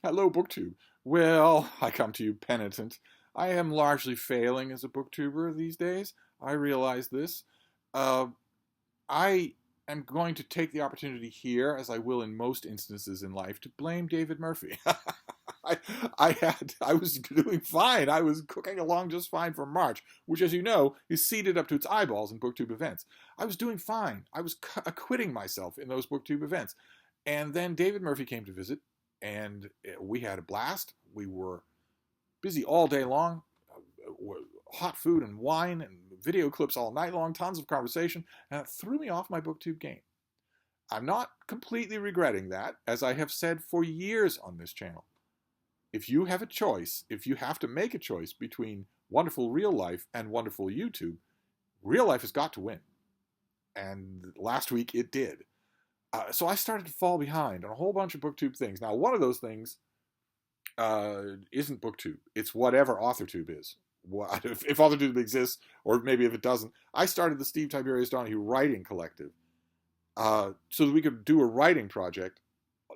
Hello, BookTube. Well, I come to you penitent. I am largely failing as a booktuber these days. I realize this. Uh, I am going to take the opportunity here, as I will in most instances in life, to blame David Murphy. I, I was doing fine. I was cooking along just fine for March, which, as you know, is seated up to its eyeballs in BookTube events. I was doing fine. I was acquitting myself in those BookTube events. And then David Murphy came to visit, and we had a blast. We were busy all day long, hot food and wine and video clips all night long, tons of conversation, and it threw me off my BookTube game. I'm not completely regretting that, as I have said for years on this channel. If you have a choice, if you have to make a choice between wonderful real life and wonderful YouTube, real life has got to win. And last week it did. So I started to fall behind on a whole bunch of BookTube things. Now, one of those things isn't BookTube. It's whatever AuthorTube is. If AuthorTube exists, or maybe if it doesn't, I started the Steve Tiberius Donoghue Writing Collective so that we could do a writing project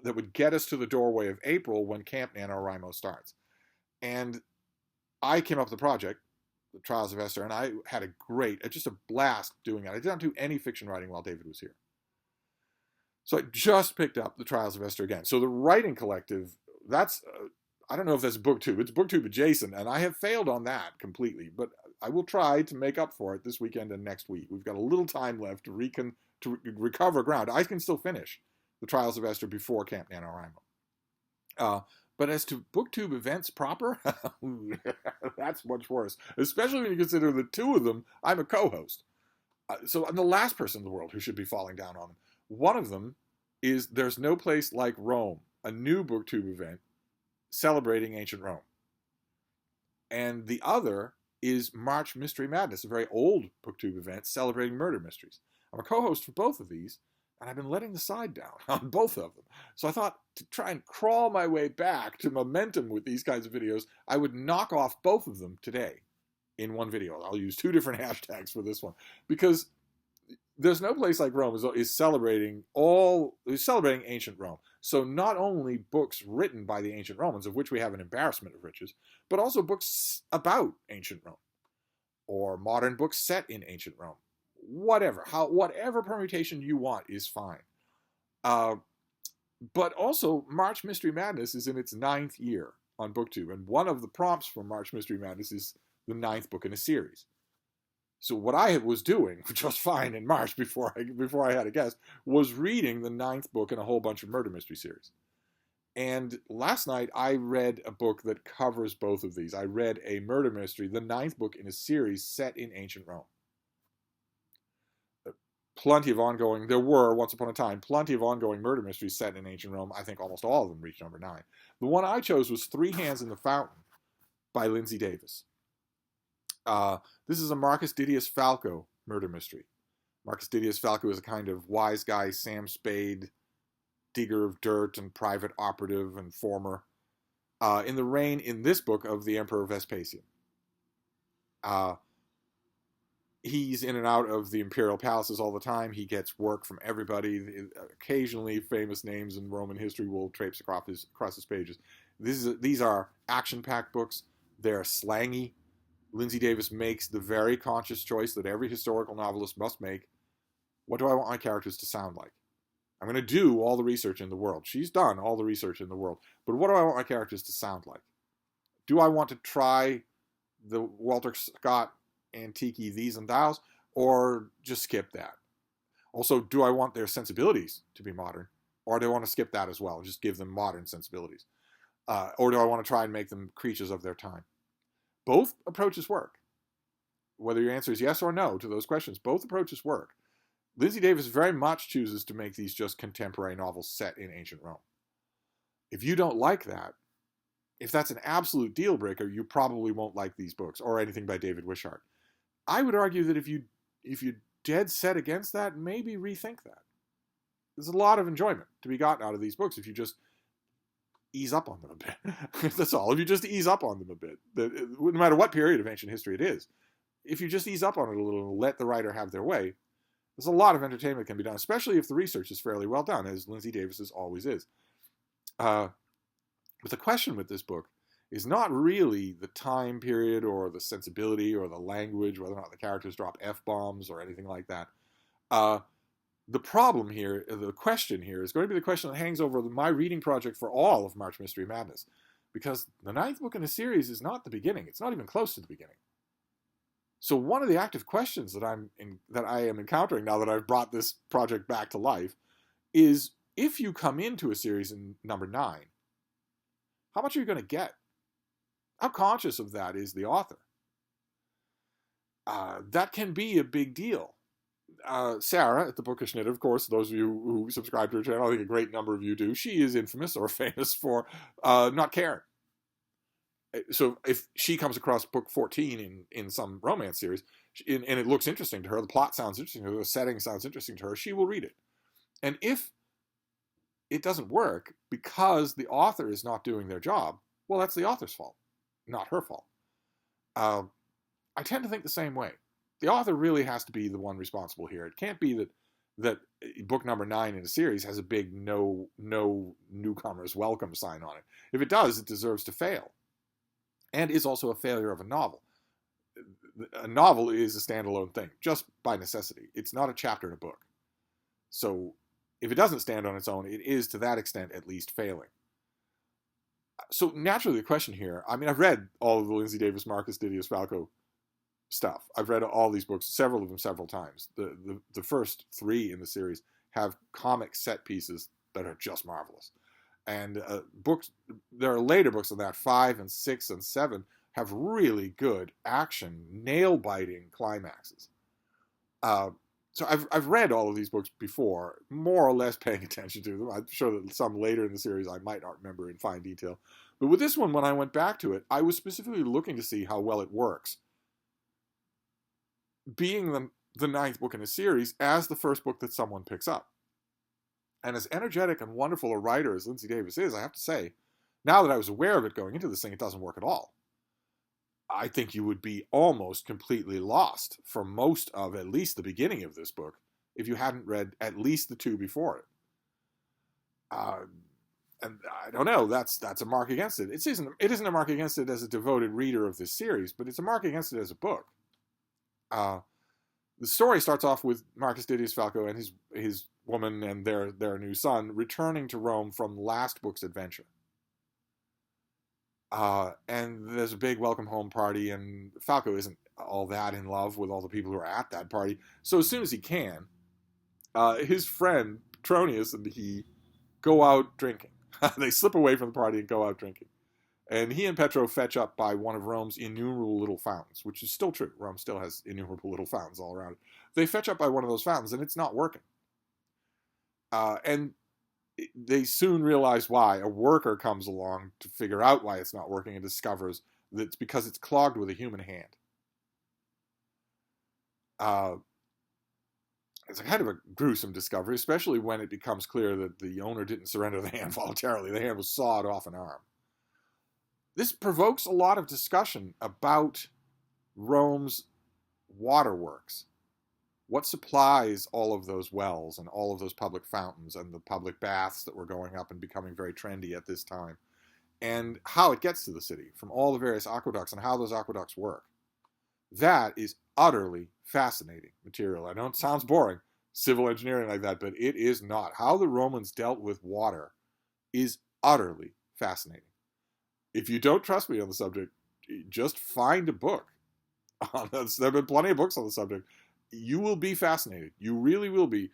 that would get us to the doorway of April when Camp NaNoWriMo starts. And I came up with the project, The Trials of Esther, and I had just a blast doing it. I did not do any fiction writing while David was here. So I just picked up The Trials of Esther again. So the Writing Collective, that's, I don't know if that's BookTube. It's BookTube adjacent, and I have failed on that completely. But I will try to make up for it this weekend and next week. We've got a little time left to recover ground. I can still finish The Trials of Esther before Camp NaNoWriMo. But as to BookTube events proper, that's much worse. Especially when you consider the two of them, I'm a co-host. So I'm the last person in the world who should be falling down on them. One of them is There's No Place Like Rome, a new BookTube event celebrating ancient Rome. And the other is March Mystery Madness, a very old BookTube event celebrating murder mysteries. I'm a co-host for both of these, and I've been letting the side down on both of them. So I thought to try and crawl my way back to momentum with these kinds of videos, I would knock off both of them today in one video. I'll use two different hashtags for this one, because There's No Place Like Rome is celebrating ancient Rome. So not only books written by the ancient Romans, of which we have an embarrassment of riches, but also books about ancient Rome, or modern books set in ancient Rome. Whatever permutation you want is fine. But also, March Mystery Madness is in its 9th year on BookTube, and one of the prompts for March Mystery Madness is the 9th book in a series. So what I was doing just fine in March before I had a guest was reading the 9th book in a whole bunch of murder mystery series. And last night I read a book that covers both of these. I read a murder mystery, the 9th book in a series set in ancient Rome. There were, once upon a time, plenty of ongoing murder mysteries set in ancient Rome. I think almost all of them reached number 9. The one I chose was Three Hands in the Fountain by Lindsay Davis. This is a Marcus Didius Falco murder mystery. Marcus Didius Falco is a kind of wise guy, Sam Spade, digger of dirt and private operative and former, in the reign, in this book, of the Emperor Vespasian. He's in and out of the imperial palaces all the time. He gets work from everybody. Occasionally, famous names in Roman history will traipse across his pages. These are action-packed books. They're slangy. Lindsay Davis makes the very conscious choice that every historical novelist must make. What do I want my characters to sound like? I'm going to do all the research in the world. She's done all the research in the world. But what do I want my characters to sound like? Do I want to try the Walter Scott antique these and thous, or just skip that? Also, do I want their sensibilities to be modern, or do I want to skip that as well and just give them modern sensibilities? Or do I want to try and make them creatures of their time? Both approaches work. Whether your answer is yes or no to those questions, both approaches work. Lindsay Davis very much chooses to make these just contemporary novels set in ancient Rome. If you don't like that, if that's an absolute deal breaker, you probably won't like these books or anything by David Wishart. I would argue that if you're dead set against that, maybe rethink that. There's a lot of enjoyment to be gotten out of these books if you just ease up on them a bit. That's all. If you just ease up on them a bit, no matter what period of ancient history it is, if you just ease up on it a little and let the writer have their way, there's a lot of entertainment that can be done, especially if the research is fairly well done, as Lindsay Davis's always is. But the question with this book is not really the time period or the sensibility or the language, whether or not the characters drop F-bombs or anything like that. The problem here, the question here, is going to be the question that hangs over my reading project for all of March Mystery Madness. Because the 9th book in the series is not the beginning. It's not even close to the beginning. So one of the active questions that I am encountering now that I've brought this project back to life is, if you come into a series in number 9, how much are you going to get? How conscious of that is the author? That can be a big deal. Sarah at the Bookish Knitter, of course, those of you who subscribe to her channel, I think a great number of you do, she is infamous or famous for not caring. So if she comes across book 14 in some romance series, and it looks interesting to her, the plot sounds interesting to her, the setting sounds interesting to her, she will read it. And if it doesn't work because the author is not doing their job, well, that's the author's fault, not her fault. I tend to think the same way. The author really has to be the one responsible here. It can't be that book number 9 in a series has a big no newcomers welcome sign on it. If it does, it deserves to fail. And is also a failure of a novel. A novel is a standalone thing, just by necessity. It's not a chapter in a book. So if it doesn't stand on its own, it is to that extent at least failing. So naturally the question here, I mean, I've read all of the Lindsay Davis, Marcus Didius Falco stuff. I've read all these books, several of them several times. The first 3 in the series have comic set pieces that are just marvelous. And books, there are later books on that, 5 and 6 and 7, have really good action, nail-biting climaxes. So I've read all of these books before, more or less paying attention to them. I'm sure that some later in the series I might not remember in fine detail. But with this one, when I went back to it, I was specifically looking to see how well it works. Being the 9th book in a series as the first book that someone picks up. And as energetic and wonderful a writer as Lindsay Davis is, I have to say, now that I was aware of it going into this thing, it doesn't work at all. I think you would be almost completely lost for most of at least the beginning of this book if you hadn't read at least the 2 before it. And I don't know, that's a mark against it. It isn't a mark against it as a devoted reader of this series, but it's a mark against it as a book. The story starts off with Marcus Didius Falco and his woman and their new son returning to Rome from last book's adventure. And there's a big welcome home party, and Falco isn't all that in love with all the people who are at that party. So as soon as he can, his friend Frontinus and he go out drinking. They slip away from the party and go out drinking. And he and Petro fetch up by one of Rome's innumerable little fountains, which is still true. Rome still has innumerable little fountains all around it. They fetch up by one of those fountains, and it's not working. And they soon realize why. A worker comes along to figure out why it's not working and discovers that it's because it's clogged with a human hand. It's a kind of a gruesome discovery, especially when it becomes clear that the owner didn't surrender the hand voluntarily. The hand was sawed off an arm. This provokes a lot of discussion about Rome's waterworks. What supplies all of those wells and all of those public fountains and the public baths that were going up and becoming very trendy at this time, and how it gets to the city from all the various aqueducts and how those aqueducts work. That is utterly fascinating material. I know it sounds boring, civil engineering like that, but it is not. How the Romans dealt with water is utterly fascinating. If you don't trust me on the subject, just find a book. There have been plenty of books on the subject. You will be fascinated. You really will be.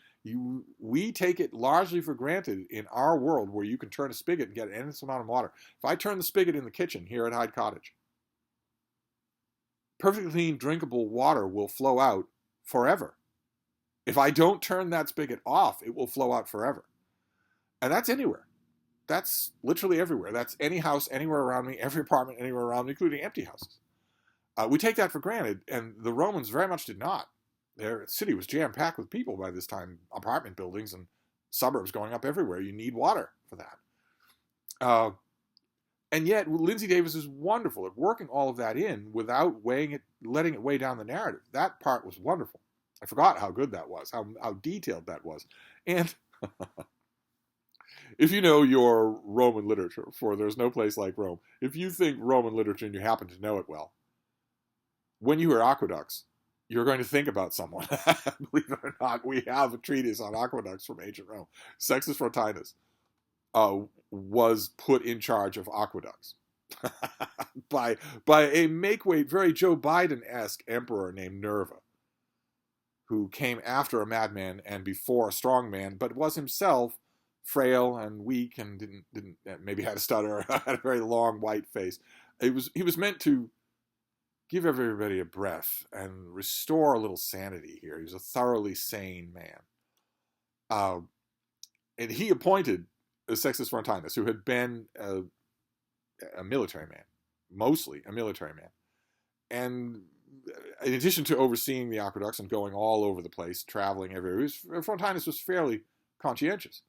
We take it largely for granted in our world where you can turn a spigot and get an endless amount of water. If I turn the spigot in the kitchen here at Hyde Cottage, perfectly clean, drinkable water will flow out forever. If I don't turn that spigot off, it will flow out forever. And that's anywhere. That's literally everywhere. That's any house anywhere around me, every apartment anywhere around me, including empty houses. We take that for granted, and the Romans very much did not. Their city was jam-packed with people by this time, apartment buildings and suburbs going up everywhere. You need water for that. And yet, Lindsay Davis is wonderful at working all of that in without weighing it, letting it weigh down the narrative. That part was wonderful. I forgot how good that was, how detailed that was. And if you know your Roman literature, for there's no place like Rome, if you think Roman literature and you happen to know it well, when you hear aqueducts, you're going to think about someone. Believe it or not, we have a treatise on aqueducts from ancient Rome. Sextus Frontinus was put in charge of aqueducts by a make-weight, very Joe Biden-esque emperor named Nerva, who came after a madman and before a strong man, but was himself frail and weak and didn't maybe had a stutter, had a very long white face. He was meant to give everybody a breath and restore a little sanity here. He was a thoroughly sane man. And he appointed Sextus Frontinus, who had been a military man, mostly a military man. And in addition to overseeing the aqueducts and going all over the place, traveling everywhere, Frontinus was fairly conscientious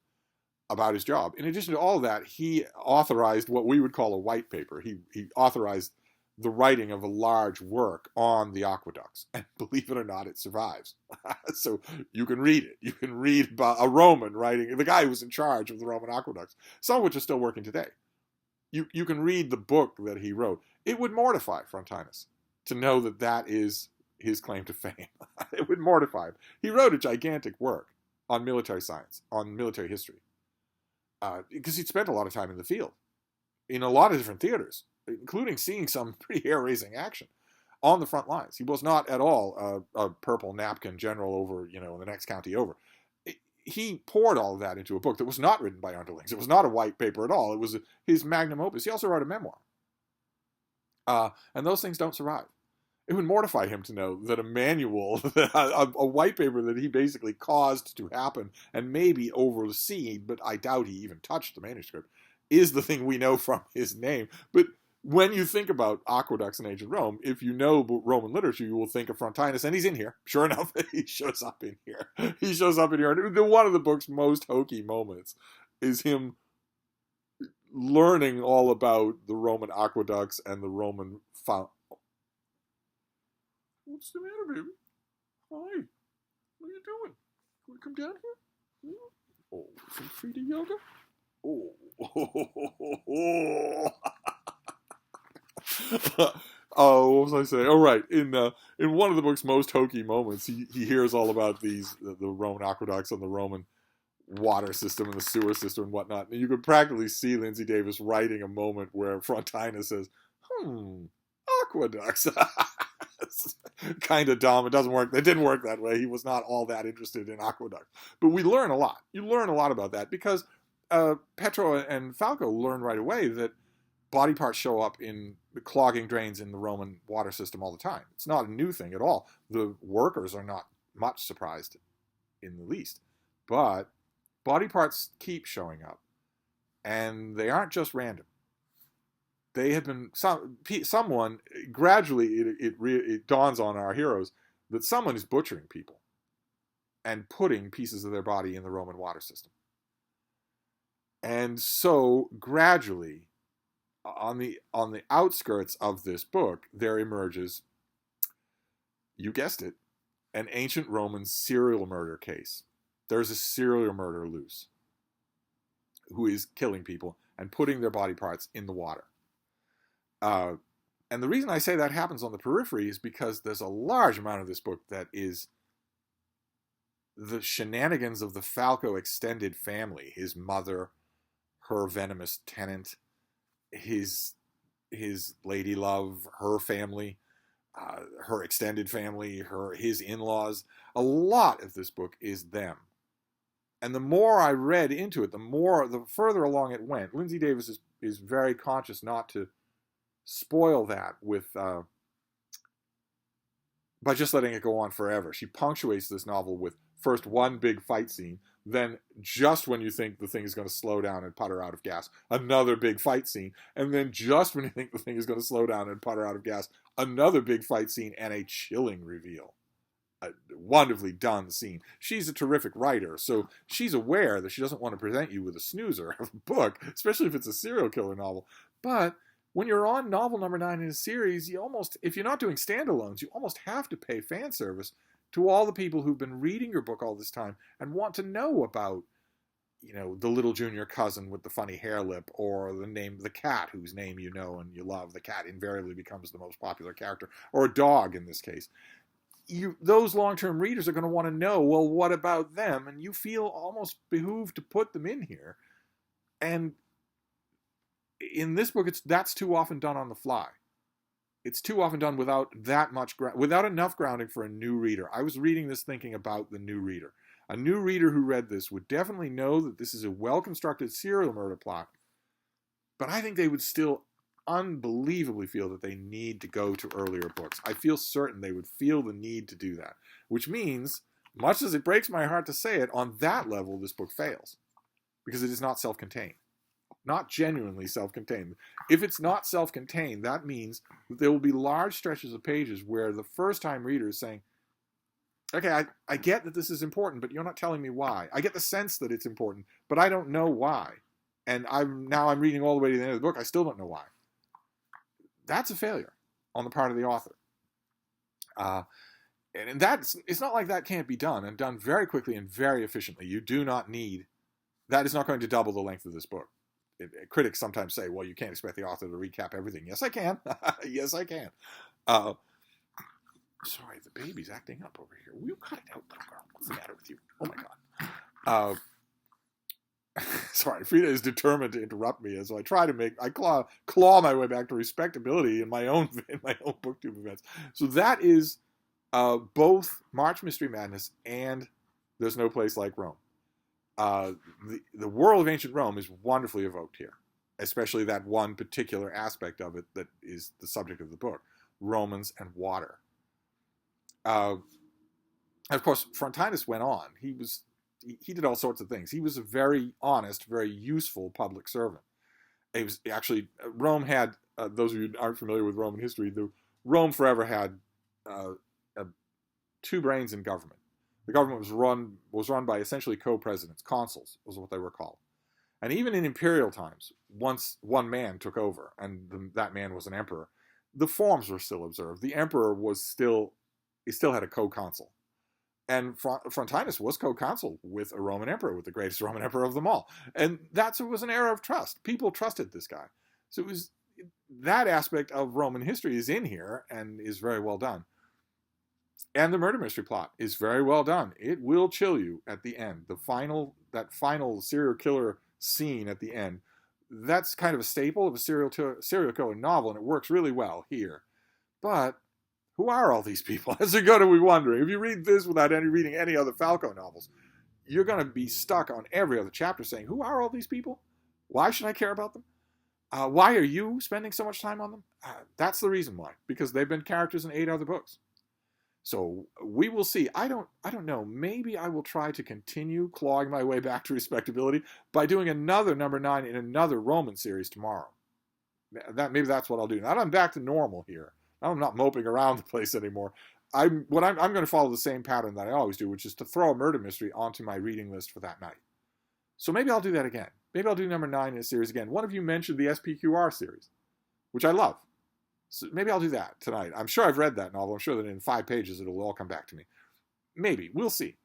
about his job. In addition to all of that, he authorized what we would call a white paper. He authorized the writing of a large work on the aqueducts. And believe it or not, it survives. So you can read it. You can read about a Roman writing, the guy who was in charge of the Roman aqueducts, some of which are still working today. You can read the book that he wrote. It would mortify Frontinus to know that that is his claim to fame. It would mortify him. He wrote a gigantic work on military science, on military history, because he'd spent a lot of time in the field, in a lot of different theaters, including seeing some pretty hair-raising action on the front lines. He was not at all a purple napkin general over, in the next county over. He poured all of that into a book that was not written by underlings. It was not a white paper at all. It was his magnum opus. He also wrote a memoir. And those things don't survive. It would mortify him to know that a manual, a white paper that he basically caused to happen and maybe overseen, but I doubt he even touched the manuscript, is the thing we know from his name. But when you think about aqueducts in ancient Rome, if you know Roman literature, you will think of Frontinus, and he's in here. Sure enough, he shows up in here. He shows up in here. And one of the book's most hokey moments is him learning all about the Roman aqueducts and the Roman fountain. What's the matter, baby? Hi. What are you doing? Want to come down here? Oh, some free yoga? Oh. Oh, what was I saying? Oh, right. In one of the book's most hokey moments, he hears all about the Roman aqueducts and the Roman water system and the sewer system and whatnot. And you could practically see Lindsay Davis writing a moment where Frontinus says, aqueducts. Kind of dumb. It doesn't work. It didn't work that way. He was not all that interested in aqueducts. But we learn a lot. You learn a lot about that because Petro and Falco learn right away that body parts show up in the clogging drains in the Roman water system all the time. It's not a new thing at all. The workers are not much surprised in the least. But body parts keep showing up. And they aren't just random. They have been, someone, gradually it dawns on our heroes that someone is butchering people and putting pieces of their body in the Roman water system. And so gradually, on the outskirts of this book, there emerges, you guessed it, an ancient Roman serial murder case. There's a serial murderer loose who is killing people and putting their body parts in the water. And the reason I say that happens on the periphery is because there's a large amount of this book that is the shenanigans of the Falco extended family. His mother, her venomous tenant, his lady love, her family, her extended family, his in-laws. A lot of this book is them. And the more I read into it, the further along it went. Lindsay Davis is very conscious not to spoil that with by just letting it go on forever. She punctuates this novel with first one big fight scene, then just when you think the thing is going to slow down and putter out of gas, another big fight scene, and then just when you think the thing is going to slow down and putter out of gas, another big fight scene and a chilling reveal. A wonderfully done scene. She's a terrific writer, so she's aware that she doesn't want to present you with a snoozer of a book, especially if it's a serial killer novel. But when you're on novel number 9 in a series, you almost, if you're not doing standalones, you almost have to pay fan service to all the people who've been reading your book all this time and want to know about the little junior cousin with the funny hair lip, or the cat whose name you know and you love. The cat invariably becomes the most popular character, or a dog in this case. Those long-term readers are going to want to know, well, what about them? And you feel almost behooved to put them in here. And in this book, that's too often done on the fly. It's too often done without without enough grounding for a new reader. I was reading this thinking about the new reader. A new reader who read this would definitely know that this is a well-constructed serial murder plot, but I think they would still unbelievably feel that they need to go to earlier books. I feel certain they would feel the need to do that, which means, much as it breaks my heart to say it, on that level, this book fails, because it is not self-contained. Not genuinely self-contained. If it's not self-contained, that means that there will be large stretches of pages where the first-time reader is saying, okay, I get that this is important, but you're not telling me why. I get the sense that it's important, but I don't know why. And I'm reading all the way to the end of the book. I still don't know why. That's a failure on the part of the author. And it's not like that can't be done, and done very quickly and very efficiently. You do not need... That is not going to double the length of this book. Critics sometimes say, well, you can't expect the author to recap everything. Yes, I can. Yes, I can. Sorry, the baby's acting up over here. Will you cut it out, little girl? What's the matter with you? Oh, my God. Sorry, Frida is determined to interrupt me as I try to claw my way back to respectability in my own booktube events. So that is both March Mystery Madness and There's No Place Like Rome. The world of ancient Rome is wonderfully evoked here, especially that one particular aspect of it that is the subject of the book, Romans and water. Of course, Frontinus went on. He did all sorts of things. He was a very honest, very useful public servant. It was actually, Rome had, those of you who aren't familiar with Roman history, Rome forever had two brains in government. The government was run by essentially co-presidents, consuls was what they were called. And even in imperial times, once one man took over, and that man was an emperor, the forms were still observed. The emperor he still had a co-consul. And Frontinus was co-consul with a Roman emperor, with the greatest Roman emperor of them all. And it was an era of trust. People trusted this guy. So that aspect of Roman history is in here and is very well done. And the murder mystery plot is very well done. It will chill you at the end. That final serial killer scene at the end, that's kind of a staple of a serial killer novel, and it works really well here. But who are all these people? As you're going to be wondering. If you read this without reading any other Falco novels, you're going to be stuck on every other chapter saying, who are all these people? Why should I care about them? Why are you spending so much time on them? That's the reason why. Because they've been characters in 8 other books. So we will see. I don't know. Maybe I will try to continue clawing my way back to respectability by doing another number 9 in another Roman series tomorrow. Maybe that's what I'll do. Now I'm back to normal here. I'm not moping around the place anymore. I'm going to follow the same pattern that I always do, which is to throw a murder mystery onto my reading list for that night. So maybe I'll do that again. Maybe I'll do number 9 in a series again. One of you mentioned the SPQR series, which I love. So maybe I'll do that tonight. I'm sure I've read that novel. I'm sure that in 5 pages it'll all come back to me. Maybe. We'll see.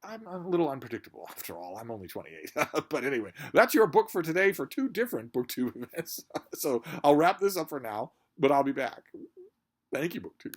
I'm a little unpredictable after all. I'm only 28. But anyway, that's your book for today for 2 different BookTube events. So I'll wrap this up for now, but I'll be back. Thank you, BookTube.